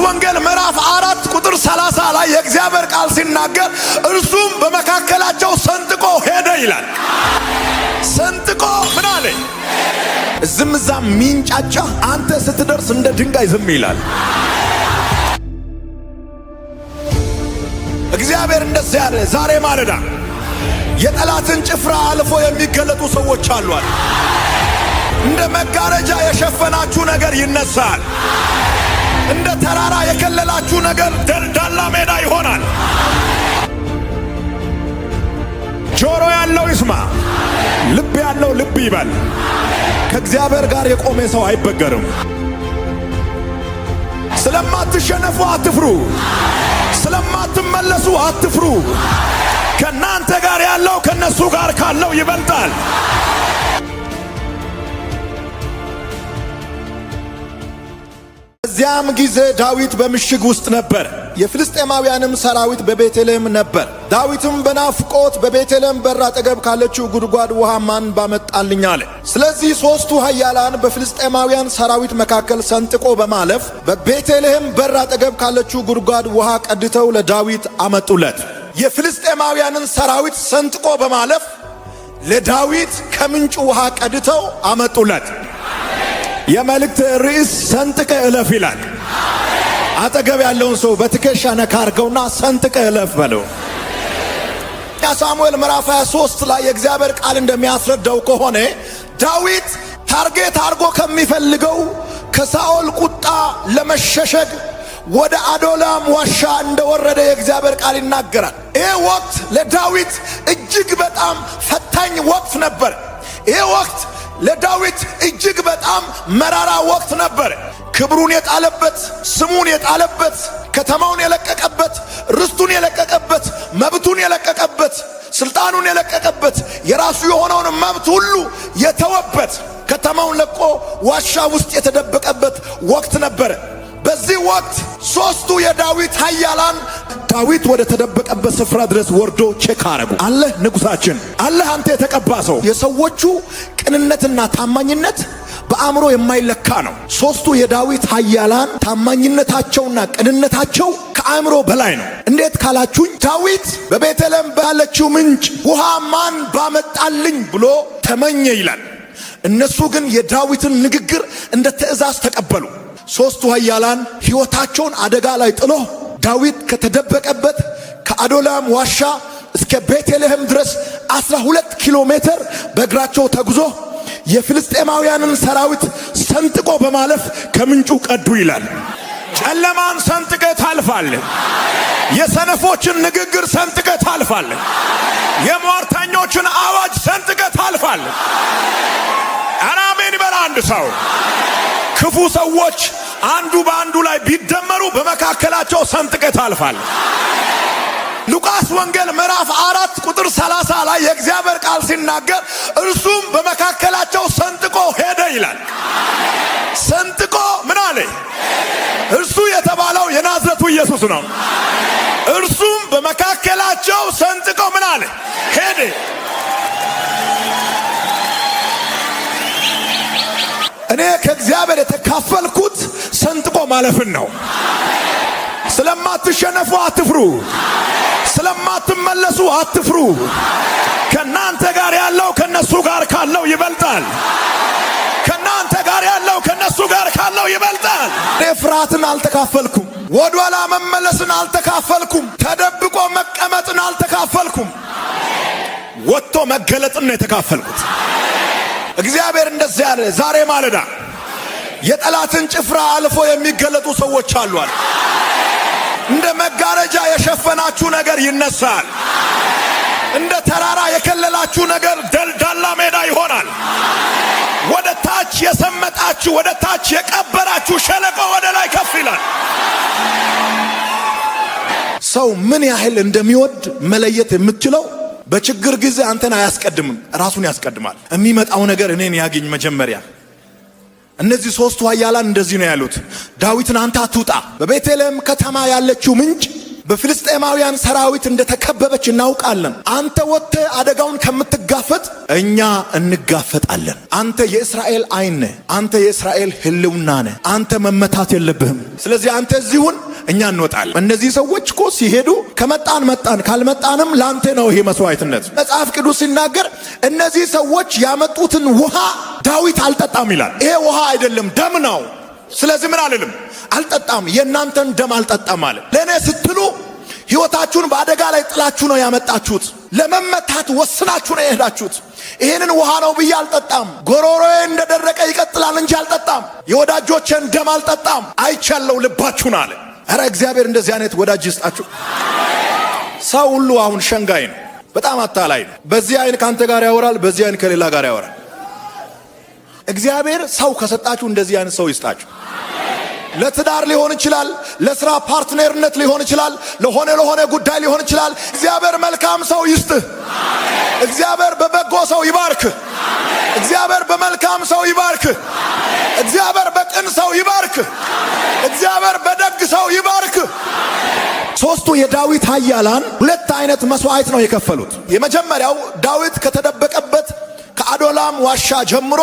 ወንጌል ምዕራፍ 4 ቁጥር 30 ላይ የእግዚአብሔር ቃል ሲናገር እርሱም በመካከላቸው ሰንጥቆ ሄደ ይላል። ሰንጥቆ ምን አለ? ዝምዛም ሚንጫጫ አንተ ስትደርስ እንደ ድንጋይ ዝም ይላል። እግዚአብሔር እንደዚህ ያለ ዛሬ ማለዳ የጠላትን ጭፍራ አልፎ የሚገለጡ ሰዎች አሏል። እንደ መጋረጃ የሸፈናችሁ ነገር ይነሳል። እንደ ተራራ የከለላችሁ ነገር ደልዳላ ሜዳ ይሆናል። ጆሮ ያለው ይስማ፣ ልብ ያለው ልብ ይበል። ከእግዚአብሔር ጋር የቆመ ሰው አይበገርም። ስለማትሸነፉ አትፍሩ፣ ስለማትመለሱ አትፍሩ። ከናንተ ጋር ያለው ከነሱ ጋር ካለው ይበልጣል። በዚያም ጊዜ ዳዊት በምሽግ ውስጥ ነበር፣ የፍልስጤማውያንም ሰራዊት በቤተልሔም ነበር። ዳዊትም በናፍቆት በቤተልሔም በር አጠገብ ካለችው ጉድጓድ ውሃ ማን ባመጣልኝ አለ። ስለዚህ ሦስቱ ኃያላን በፍልስጤማውያን ሰራዊት መካከል ሰንጥቆ በማለፍ በቤተልሔም በር አጠገብ ካለችው ጉድጓድ ውሃ ቀድተው ለዳዊት አመጡለት። የፍልስጤማውያንን ሰራዊት ሰንጥቆ በማለፍ ለዳዊት ከምንጩ ውሃ ቀድተው አመጡለት። የመልእክት ርዕስ ሰንጥቀ እለፍ ይላል። አጠገብ ያለውን ሰው በትከሻ ነካ አርገውና ሰንጥቀ እለፍ በለው። ሳሙኤል ምዕራፍ 23 ላይ የእግዚአብሔር ቃል እንደሚያስረዳው ከሆነ ዳዊት ታርጌት አርጎ ከሚፈልገው ከሳኦል ቁጣ ለመሸሸግ ወደ አዶላም ዋሻ እንደወረደ የእግዚአብሔር ቃል ይናገራል። ይህ ወቅት ለዳዊት እጅግ በጣም ፈታኝ ወቅት ነበር። ይህ ወቅት ለዳዊት እጅግ በጣም መራራ ወቅት ነበር። ክብሩን የጣለበት፣ ስሙን የጣለበት፣ ከተማውን የለቀቀበት፣ ርስቱን የለቀቀበት፣ መብቱን የለቀቀበት፣ ስልጣኑን የለቀቀበት፣ የራሱ የሆነውን መብት ሁሉ የተወበት፣ ከተማውን ለቆ ዋሻ ውስጥ የተደበቀበት ወቅት ነበር። በዚህ ወቅት ሦስቱ የዳዊት ኃያላን ዳዊት ወደ ተደበቀበት ስፍራ ድረስ ወርዶ ቼክ አረጉ። አለህ ንጉሳችን፣ አለህ አንተ የተቀባ ሰው። የሰዎቹ ቅንነትና ታማኝነት በአእምሮ የማይለካ ነው። ሦስቱ የዳዊት ኃያላን ታማኝነታቸውና ቅንነታቸው ከአእምሮ በላይ ነው። እንዴት ካላችሁኝ ዳዊት በቤተልሔም ባለችው ምንጭ ውሃ ማን ባመጣልኝ ብሎ ተመኘ ይላል። እነሱ ግን የዳዊትን ንግግር እንደ ትእዛዝ ተቀበሉ። ሦስቱ ኃያላን ሕይወታቸውን አደጋ ላይ ጥሎ ዳዊት ከተደበቀበት ከአዶላም ዋሻ እስከ ቤተልሔም ድረስ 12 ኪሎ ሜትር በእግራቸው ተጉዞ የፍልስጤማውያንን ሰራዊት ሰንጥቆ በማለፍ ከምንጩ ቀዱ ይላል። ጨለማን ሰንጥቀ ታልፋል። የሰነፎችን ንግግር ሰንጥቀ ታልፋል። የሟርተኞችን አዋጅ ሰንጥቀ ታልፋል። አሜን ይበል አንድ ሰው። ክፉ ሰዎች አንዱ በአንዱ ላይ ቢደመሩ በመካከላቸው ሰንጥቀ ታልፋል። ሉቃስ ወንጌል ምዕራፍ 4 ቁጥር 30 ላይ የእግዚአብሔር ቃል ሲናገር እርሱም በመካከላቸው ሰንጥቆ ሄደ ይላል። ሰንጥቆ ምን አለ? እርሱ የተባለው የናዝረቱ ኢየሱስ ነው። እርሱም በመካከላቸው ሰንጥቆ ምን አለ? ሄደ። እኔ ከእግዚአብሔር የተካፈልኩት ሰንጥቆ ማለፍን ነው። ስለማትሸነፉ አትፍሩ፣ ስለማትመለሱ አትፍሩ። ከናንተ ጋር ያለው ከነሱ ጋር ካለው ይበልጣል። ከናንተ ጋር ያለው ከነሱ ጋር ካለው ይበልጣል። እኔ ፍርሃትን አልተካፈልኩም። ወደኋላ መመለስን አልተካፈልኩም። ተደብቆ መቀመጥን አልተካፈልኩም። ወጥቶ መገለጥን ነው የተካፈልኩት። እግዚአብሔር እንደዚህ ያለ ዛሬ ማለዳ የጠላትን ጭፍራ አልፎ የሚገለጡ ሰዎች አሏል። እንደ መጋረጃ የሸፈናችሁ ነገር ይነሳል። እንደ ተራራ የከለላችሁ ነገር ደልዳላ ሜዳ ይሆናል። ወደ ታች የሰመጣችሁ፣ ወደ ታች የቀበራችሁ ሸለቆ ወደ ላይ ከፍ ይላል። ሰው ምን ያህል እንደሚወድ መለየት የምትችለው በችግር ጊዜ አንተን አያስቀድምም፣ ራሱን ያስቀድማል። የሚመጣው ነገር እኔን ያገኝ መጀመሪያ። እነዚህ ሦስቱ ኃያላን እንደዚህ ነው ያሉት። ዳዊትን አንተ አትውጣ፣ በቤተልሔም ከተማ ያለችው ምንጭ በፍልስጤማውያን ሰራዊት እንደተከበበች እናውቃለን። አንተ ወጥተህ አደጋውን ከምትጋፈጥ እኛ እንጋፈጣለን። አንተ የእስራኤል ዓይን ነህ። አንተ የእስራኤል ሕልውና ነህ። አንተ መመታት የለብህም። ስለዚህ አንተ እዚሁን፣ እኛ እንወጣለን። እነዚህ ሰዎች እኮ ሲሄዱ ከመጣን መጣን፣ ካልመጣንም ላንተ ነው ይሄ መስዋዕትነት። መጽሐፍ ቅዱስ ሲናገር እነዚህ ሰዎች ያመጡትን ውሃ ዳዊት አልጠጣም ይላል። ይሄ ውሃ አይደለም ደም ነው። ስለዚህ ምን አልልም፣ አልጠጣም፣ የእናንተን ደም አልጠጣም አለ። ለእኔ ስትሉ ሕይወታችሁን በአደጋ ላይ ጥላችሁ ነው ያመጣችሁት። ለመመታት ወስናችሁ ነው የሄዳችሁት። ይህንን ውሃ ነው ብዬ አልጠጣም። ጎሮሮዬ እንደደረቀ ይቀጥላል እንጂ አልጠጣም። የወዳጆቼን ደም አልጠጣም። አይቻለው ልባችሁን አለ። ኧረ እግዚአብሔር እንደዚህ አይነት ወዳጅ ይስጣችሁ። ሰው ሁሉ አሁን ሸንጋይ ነው፣ በጣም አታላይ ነው። በዚህ አይን ካንተ ጋር ያወራል፣ በዚህ አይን ከሌላ ጋር ያወራል። እግዚአብሔር ሰው ከሰጣችሁ እንደዚህ አይነት ሰው ይስጣችሁ። ለትዳር ሊሆን ይችላል፣ ለሥራ ፓርትነርነት ሊሆን ይችላል፣ ለሆነ ጉዳይ ሊሆን ይችላል። እግዚአብሔር መልካም ሰው ይስጥህ። እግዚአብሔር በበጎ ሰው ይባርክ። እግዚአብሔር በመልካም ሰው ይባርክ። እግዚአብሔር በቅን ሰው ይባርክ። እግዚአብሔር በደግ ሰው ይባርክ። ሶስቱ የዳዊት ኃያላን ሁለት አይነት መስዋዕት ነው የከፈሉት። የመጀመሪያው ዳዊት ከተደበቀበት ከአዶላም ዋሻ ጀምሮ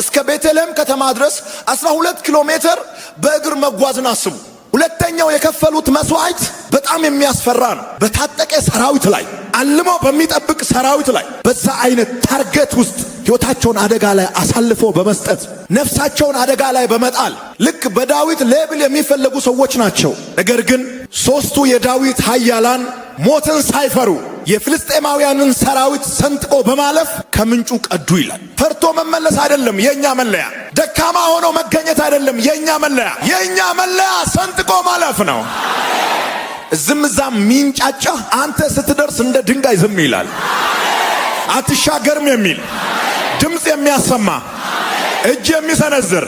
እስከ ቤተልሔም ከተማ ድረስ 12 ኪሎ ሜትር በእግር መጓዝን አስቡ። ሁለተኛው የከፈሉት መስዋዕት በጣም የሚያስፈራ ነው። በታጠቀ ሰራዊት ላይ፣ አልሞ በሚጠብቅ ሰራዊት ላይ በዛ አይነት ታርጌት ውስጥ ሕይወታቸውን አደጋ ላይ አሳልፎ በመስጠት ነፍሳቸውን አደጋ ላይ በመጣል ልክ በዳዊት ሌብል የሚፈለጉ ሰዎች ናቸው። ነገር ግን ሶስቱ የዳዊት ኃያላን ሞትን ሳይፈሩ የፍልስጤማውያንን ሰራዊት ሰንጥቆ በማለፍ ከምንጩ ቀዱ ይላል። ፈርቶ መመለስ አይደለም የኛ መለያ። ደካማ ሆኖ መገኘት አይደለም የኛ መለያ። የኛ መለያ ሰንጥቆ ማለፍ ነው። ዝም ዛም ሚንጫጫ አንተ ስትደርስ እንደ ድንጋይ ዝም ይላል። አትሻገርም የሚል ድምፅ የሚያሰማ እጅ የሚሰነዝር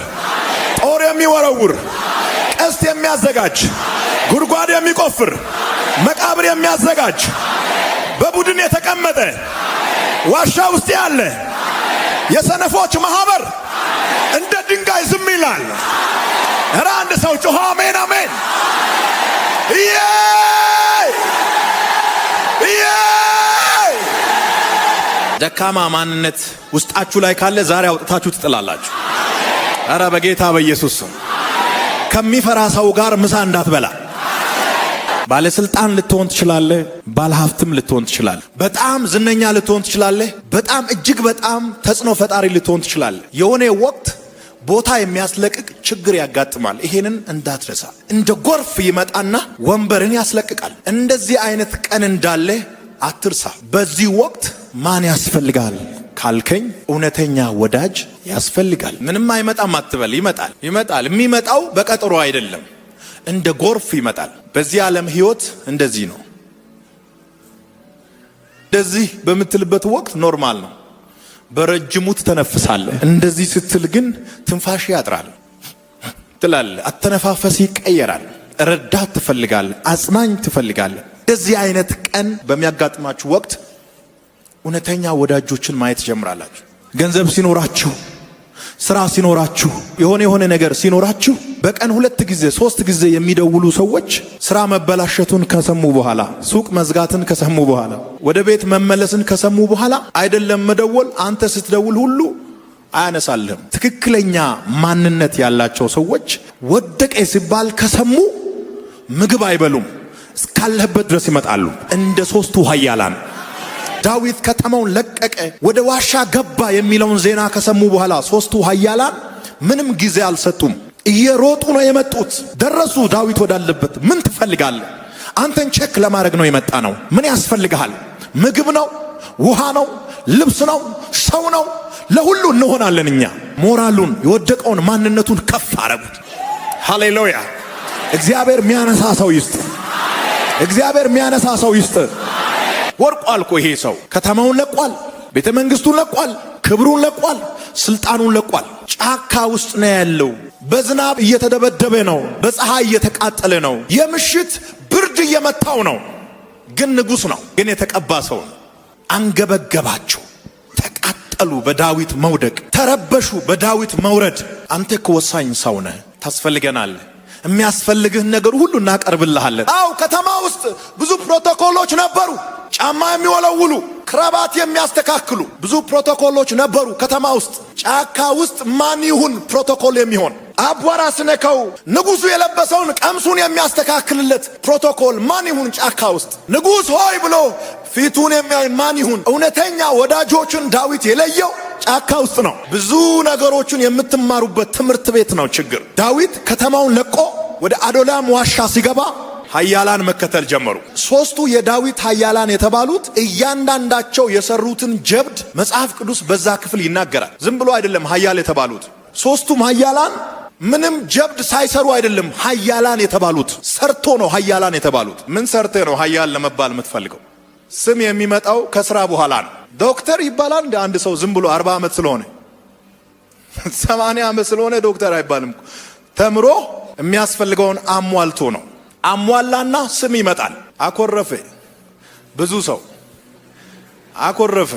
ጦር የሚወረውር ቀስት የሚያዘጋጅ ጉድጓድ የሚቆፍር መቃብር የሚያዘጋጅ በቡድን የተቀመጠ ዋሻ ውስጥ ያለ የሰነፎች ማህበር እንደ ድንጋይ ዝም ይላል። ኧረ አንድ ሰው ጮኸ አሜን አሜን። ደካማ ማንነት ውስጣችሁ ላይ ካለ ዛሬ አውጥታችሁ ትጥላላችሁ። ኧረ በጌታ በኢየሱስ ስም ከሚፈራ ሰው ጋር ምሳ እንዳትበላ። ባለስልጣን ልትሆን ትችላለህ፣ ባለሀብትም ልትሆን ትችላለህ፣ በጣም ዝነኛ ልትሆን ትችላለህ፣ በጣም እጅግ በጣም ተጽዕኖ ፈጣሪ ልትሆን ትችላለህ። የሆነ ወቅት ቦታ የሚያስለቅቅ ችግር ያጋጥማል። ይሄንን እንዳትረሳ። እንደ ጎርፍ ይመጣና ወንበርን ያስለቅቃል። እንደዚህ አይነት ቀን እንዳለ አትርሳ። በዚህ ወቅት ማን ያስፈልጋል ካልከኝ እውነተኛ ወዳጅ ያስፈልጋል። ምንም አይመጣም አትበል። ይመጣል። የሚመጣው በቀጠሮ አይደለም፣ እንደ ጎርፍ ይመጣል። በዚህ ዓለም ህይወት እንደዚህ ነው። እንደዚህ በምትልበት ወቅት ኖርማል ነው፣ በረጅሙ ትተነፍሳለህ። እንደዚህ ስትል ግን ትንፋሽ ያጥራል ትላለህ። አተነፋፈስ ይቀየራል። ረዳት ትፈልጋለህ፣ አጽናኝ ትፈልጋለህ። እንደዚህ አይነት ቀን በሚያጋጥማችሁ ወቅት እውነተኛ ወዳጆችን ማየት ጀምራላችሁ። ገንዘብ ሲኖራችሁ፣ ስራ ሲኖራችሁ፣ የሆነ ነገር ሲኖራችሁ በቀን 2 ጊዜ 3 ጊዜ የሚደውሉ ሰዎች ስራ መበላሸቱን ከሰሙ በኋላ፣ ሱቅ መዝጋትን ከሰሙ በኋላ፣ ወደ ቤት መመለስን ከሰሙ በኋላ አይደለም መደወል፣ አንተ ስትደውል ሁሉ አያነሳልህም። ትክክለኛ ማንነት ያላቸው ሰዎች ወደቀ ሲባል ከሰሙ ምግብ አይበሉም፣ እስካለህበት ድረስ ይመጣሉ። እንደ ሶስቱ ኃያላን ዳዊት ከተማውን ለቀቀ፣ ወደ ዋሻ ገባ የሚለውን ዜና ከሰሙ በኋላ ሶስቱ ኃያላን ምንም ጊዜ አልሰጡም። እየሮጡ ነው የመጡት። ደረሱ ዳዊት ወዳለበት። ምን ትፈልጋለህ? አንተን ቼክ ለማድረግ ነው የመጣ ነው። ምን ያስፈልግሃል? ምግብ ነው? ውሃ ነው? ልብስ ነው? ሰው ነው? ለሁሉ እንሆናለን እኛ። ሞራሉን የወደቀውን ማንነቱን ከፍ አረጉት። ሃሌሉያ! እግዚአብሔር የሚያነሳ ሰው ይስጥ። እግዚአብሔር የሚያነሳ ሰው ይስጥ። ወርቋል እኮ ይሄ ሰው። ከተማውን ለቋል፣ ቤተ መንግስቱን ለቋል፣ ክብሩን ለቋል፣ ስልጣኑን ለቋል። ጫካ ውስጥ ነው ያለው። በዝናብ እየተደበደበ ነው፣ በፀሐይ እየተቃጠለ ነው፣ የምሽት ብርድ እየመታው ነው። ግን ንጉሥ ነው፣ ግን የተቀባ ሰው ነው። አንገበገባቸው፣ ተቃጠሉ በዳዊት መውደቅ፣ ተረበሹ በዳዊት መውረድ። አንተ እኮ ወሳኝ ሰው ነህ፣ ታስፈልገናለህ። የሚያስፈልግህ ነገር ሁሉ እናቀርብልሃለን። አው ከተማ ውስጥ ብዙ ፕሮቶኮሎች ነበሩ። ጫማ የሚወለውሉ፣ ክራባት የሚያስተካክሉ ብዙ ፕሮቶኮሎች ነበሩ ከተማ ውስጥ። ጫካ ውስጥ ማን ይሁን ፕሮቶኮል የሚሆን? አቧራ ስነካው ንጉሱ የለበሰውን ቀምሱን የሚያስተካክልለት ፕሮቶኮል ማን ይሁን? ጫካ ውስጥ ንጉስ ሆይ ብሎ ፊቱን የሚያይ ማን ይሁን? እውነተኛ ወዳጆችን ዳዊት የለየው ጫካ ውስጥ ነው። ብዙ ነገሮችን የምትማሩበት ትምህርት ቤት ነው ችግር። ዳዊት ከተማውን ለቆ ወደ አዶላም ዋሻ ሲገባ ኃያላን መከተል ጀመሩ። ሶስቱ የዳዊት ኃያላን የተባሉት እያንዳንዳቸው የሰሩትን ጀብድ መጽሐፍ ቅዱስ በዛ ክፍል ይናገራል። ዝም ብሎ አይደለም ኃያል የተባሉት። ሶስቱም ኃያላን ምንም ጀብድ ሳይሰሩ አይደለም ኃያላን የተባሉት፣ ሰርቶ ነው ኃያላን የተባሉት። ምን ሰርተ ነው ኃያል ለመባል የምትፈልገው? ስም የሚመጣው ከስራ በኋላ ነው። ዶክተር ይባላል እንደ አንድ ሰው ዝም ብሎ 40 ዓመት ስለሆነ 80 ዓመት ስለሆነ ዶክተር አይባልም። ተምሮ የሚያስፈልገውን አሟልቶ ነው። አሟላና ስም ይመጣል። አኮረፈ፣ ብዙ ሰው አኮረፈ።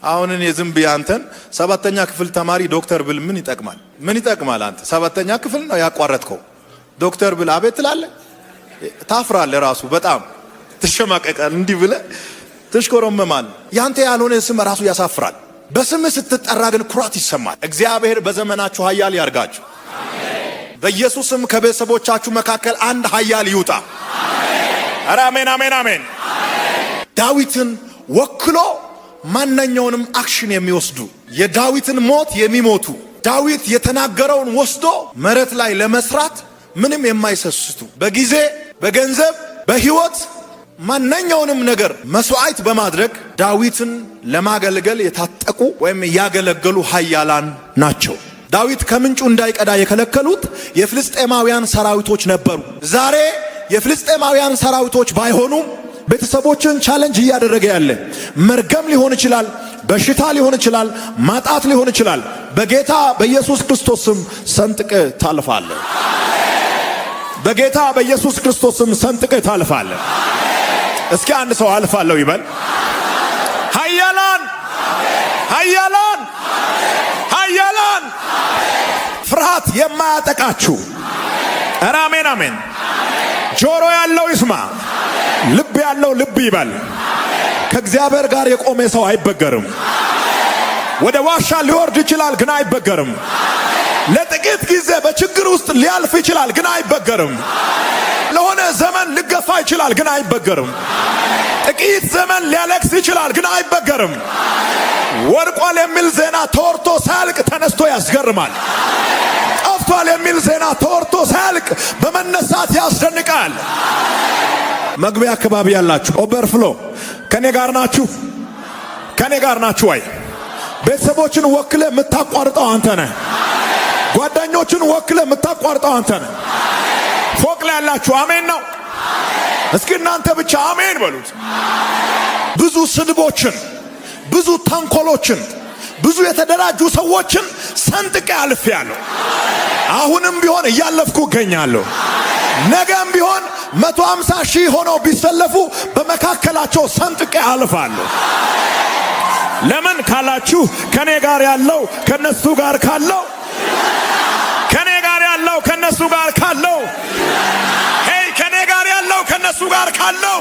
አሁን እኔ ዝም ብዬ አንተን 7ኛ ክፍል ተማሪ ዶክተር ብል ምን ይጠቅማል? ምን ይጠቅማል? አንተ 7ኛ ክፍል ነው ያቋረጥከው። ዶክተር ብል አቤት ትላለህ፣ ታፍራለህ፣ ራሱ በጣም ትሸማቀቃል። እንዲህ ብለህ ትሽኮረመማል። ያንተ ያልሆነ ስም ራሱ ያሳፍራል። በስም ስትጠራ ግን ኩራት ይሰማል። እግዚአብሔር በዘመናችሁ ኃያል ያርጋችሁ። በኢየሱስም ከቤተሰቦቻችሁ መካከል አንድ ኃያል ይውጣ። ኧረ አሜን፣ አሜን፣ አሜን። ዳዊትን ወክሎ ማንኛውንም አክሽን የሚወስዱ የዳዊትን ሞት የሚሞቱ ዳዊት የተናገረውን ወስዶ መሬት ላይ ለመስራት ምንም የማይሰስቱ በጊዜ በገንዘብ በሕይወት ማንኛውንም ነገር መስዋዕት በማድረግ ዳዊትን ለማገልገል የታጠቁ ወይም ያገለገሉ ኃያላን ናቸው። ዳዊት ከምንጩ እንዳይቀዳ የከለከሉት የፍልስጤማውያን ሰራዊቶች ነበሩ። ዛሬ የፍልስጤማውያን ሰራዊቶች ባይሆኑም ቤተሰቦችን ቻሌንጅ እያደረገ ያለ መርገም ሊሆን ይችላል፣ በሽታ ሊሆን ይችላል፣ ማጣት ሊሆን ይችላል። በጌታ በኢየሱስ ክርስቶስ ስም ሰንጥቀ ታልፋለ። በጌታ በኢየሱስ ክርስቶስ ስም ሰንጥቀ ታልፋለ። እስኪ አንድ ሰው አልፋለሁ ይበል። ኃያላን ኃያላን ኃያላን ፍርሃት የማያጠቃችሁ ኧረ አሜን፣ አሜን። ጆሮ ያለው ይስማ፣ ልብ ያለው ልብ ይበል። ከእግዚአብሔር ጋር የቆመ ሰው አይበገርም። ወደ ዋሻ ሊወርድ ይችላል ግን አይበገርም። ለጥቂት ጊዜ በችግር ውስጥ ሊያልፍ ይችላል ግን አይበገርም። ለሆነ ዘመን ሊገፋ ይችላል ግን አይበገርም። ጥቂት ዘመን ሊያለቅስ ይችላል ግን አይበገርም። ወድቋል የሚል ዜና ተወርቶ ሳያልቅ ተነስቶ ያስገርማል። ጠፍቷል የሚል ዜና ተወርቶ ሳያልቅ በመነሳት ያስደንቃል። መግቢያ አካባቢ ያላችሁ ኦቨርፍሎ ከኔ ጋር ናችሁ? ከኔ ጋር ናችሁ ወይ? ቤተሰቦችን ወክለ የምታቋርጠው አንተ ነህ። ጓደኞችን ወክለ የምታቋርጠው አንተ ነህ። ፎቅ ላይ ያላችሁ አሜን ነው። እስኪ እናንተ ብቻ አሜን በሉት። ብዙ ስድቦችን፣ ብዙ ተንኮሎችን፣ ብዙ የተደራጁ ሰዎችን ሰንጥቀ አልፌያለሁ። አሁንም ቢሆን እያለፍኩ እገኛለሁ። ነገም ቢሆን 150 ሺህ ሆነው ቢሰለፉ በመካከላቸው ሰንጥቀ አልፋለሁ። ለምን ካላችሁ ከኔ ጋር ያለው ከነሱ ጋር ካለው፣ ከኔ ጋር ያለው ከነሱ ጋር ካለው፣ ሄይ ከኔ ጋር ያለው ከነሱ ጋር ካለው